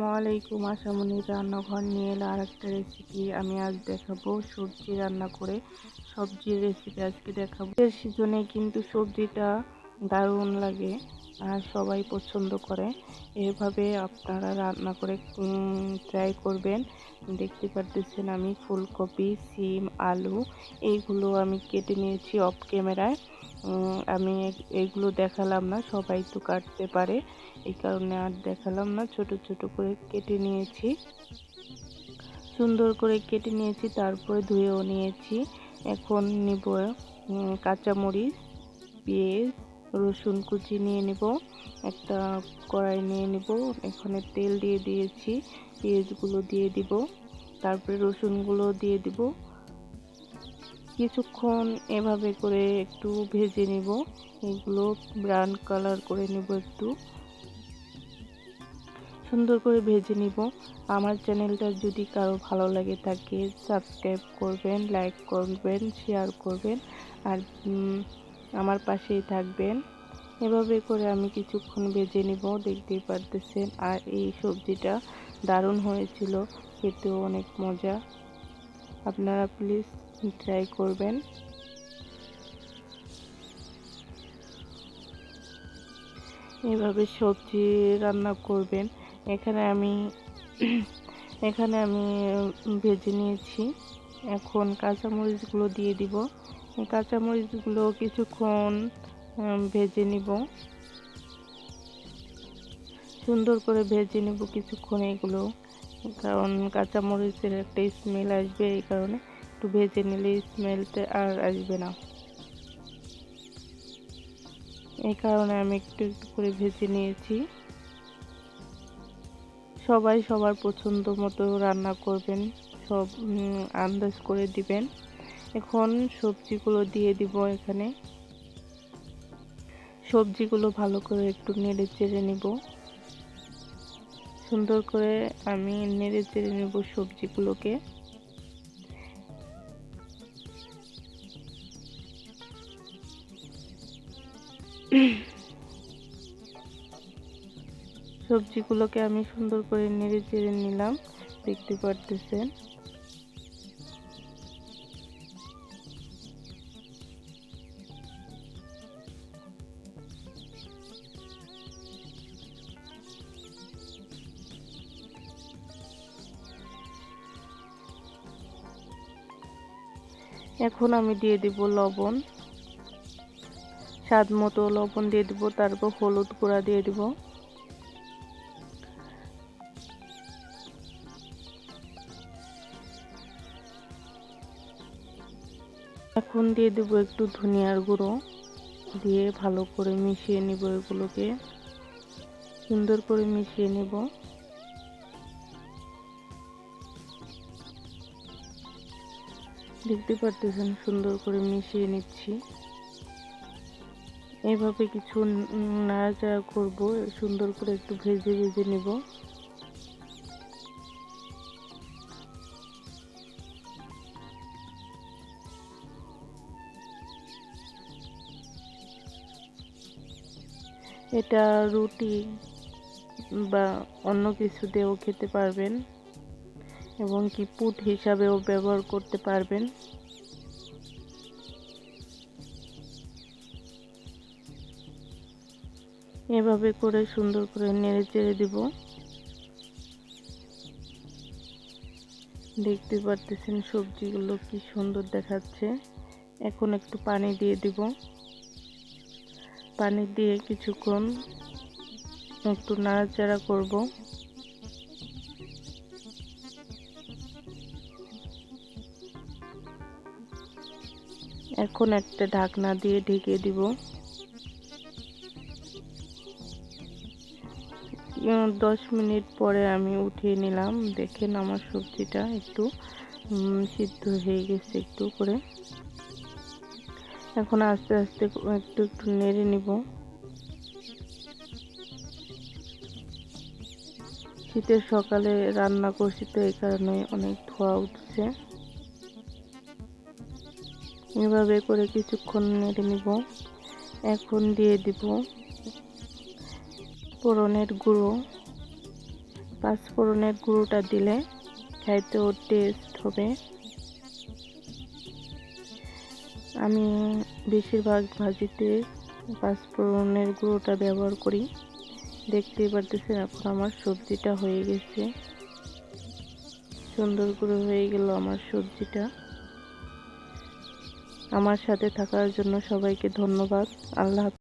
আসসালামু আলাইকুম। আশামনির রান্নাঘর নিয়ে এলো আরেকটা রেসিপি। আমি আজ দেখাবো সবজি রান্না করে সবজির রেসিপি আজকে দেখাবো। এর সিজনে কিন্তু সবজিটা দারুণ লাগে আর সবাই পছন্দ করে। এভাবে আপনারা রান্না করে ট্রাই করবেন। দেখতে পারতেছেন আমি ফুলকপি, সিম, আলু এইগুলো আমি কেটে নিয়েছি অফ ক্যামেরায়। আমি এগুলো দেখালাম না, সবাই তো কাটতে পারে, এই কারণে আর দেখালাম না। ছোট ছোট করে কেটে নিয়েছি, সুন্দর করে কেটে নিয়েছি, তারপরে ধুয়েও নিয়েছি। এখন নিব কাঁচামরিচ, পেঁয়াজ, রসুন কুচি নিয়ে নিব। একটা কড়াই নিয়ে নিব, এখানে তেল দিয়ে দিয়েছি, পেঁয়াজগুলো দিয়ে দিব, তারপরে রসুনগুলো দিয়ে দিব। কিছুক্ষণ এভাবে করে একটু ভেজে নিব, এগুলো ব্রাউন কালার করে নিব, একটু সুন্দর করে ভেজে নিব। আমার চ্যানেলটা যদি কারো ভালো লাগে থাকে সাবস্ক্রাইব করবেন, লাইক করবেন, শেয়ার করবেন আর আমার পাশেই থাকবেন। এভাবে করে আমি কিছুক্ষণ ভেজে নিব, দেখতেই পারতেছেন। আর এই সবজিটা দারুণ হয়েছিল, খেতেও অনেক মজা। আপনারা প্লিজ ট্রাই করবেন। এভাবে সবজি রান্না করবেন। এখানে আমি ভেজে নিয়েছি। এখন কাঁচামরিচগুলো দিয়ে দিব। এই কাঁচামরিচগুলো কিছুক্ষণ ভেজে নিব, সুন্দর করে ভেজে নিব কিছুক্ষণ এগুলো, কারণ কাঁচামরিচের একটা স্মেল আসবে, এই কারণে একটু ভেজে নিলে স্মেলটা আর আসবে না। এই কারণে আমি একটু একটু করে ভেজে নিয়েছি। সবাই সবার পছন্দ মতো রান্না করবেন, সব আন্দাজ করে দিবেন। এখন সবজিগুলো দিয়ে দিব। এখানে সবজিগুলো ভালো করে একটু নেড়ে চেড়ে নিব, সুন্দর করে আমি নেড়ে চেড়ে নেব সবজিগুলোকে। সবজিগুলোকে আমি সুন্দর করে নেড়ে চেড়ে নিলাম, দেখতে পারতেছেন। এখন আমি দিয়ে দিব লবণ, স্বাদ মতো লবণ দিয়ে দিব, তারপর হলুদ গুঁড়া দিয়ে দিব। এখন দিয়ে দেব একটু ধনিয়ার গুঁড়ো, দিয়ে ভালো করে মিশিয়ে নিব। এগুলোকে সুন্দর করে মিশিয়ে নিব। দেখতে পারতেছেন সুন্দর করে মিশিয়ে নিচ্ছি। এইভাবে কিছু নাড়াচাড়া করব, সুন্দর করে একটু ভেজে ভেজে নিব। এটা রুটি বা অন্য কিছু দিয়েও খেতে পারবেন, এবং কি পুট হিসাবেও ব্যবহার করতে পারবেন। এভাবে করে সুন্দর করে নেড়ে চেড়ে দিব। দেখতে পারতেছেন সবজিগুলো কি সুন্দর দেখাচ্ছে। এখন একটু পানি দিয়ে দিব, পানি দিয়ে কিছুক্ষণ একটু নাড়াচাড়া করব। এখন একটা ঢাকনা দিয়ে ঢেকে দিব। 10 মিনিট পরে আমি উঠিয়ে নিলাম। দেখেন আমার সবজিটা একটু সিদ্ধ হয়ে গেছে একটু করে। এখন আস্তে আস্তে একটু একটু নেড়ে নিব। শীতের সকালে রান্না করছি তো এই কারণে অনেক ধোঁয়া উঠছে। এভাবে করে কিছুক্ষণ নেড়ে নিব। এখন দিয়ে দিব ফোড়নের গুঁড়ো, পাঁচফোড়নের গুঁড়োটা দিলে খাইতেও টেস্ট হবে। আমি বেশিরভাগ ভাজিতে পাঁচফোড়নের গুঁড়োটা ব্যবহার করি। দেখতেই পারতেছেন এখন আমার সবজিটা হয়ে গেছে, সুন্দর করে হয়ে গেল আমার সবজিটা। আমার সাথে থাকার জন্য সবাইকে ধন্যবাদ। আল্লাহ হাফেজ।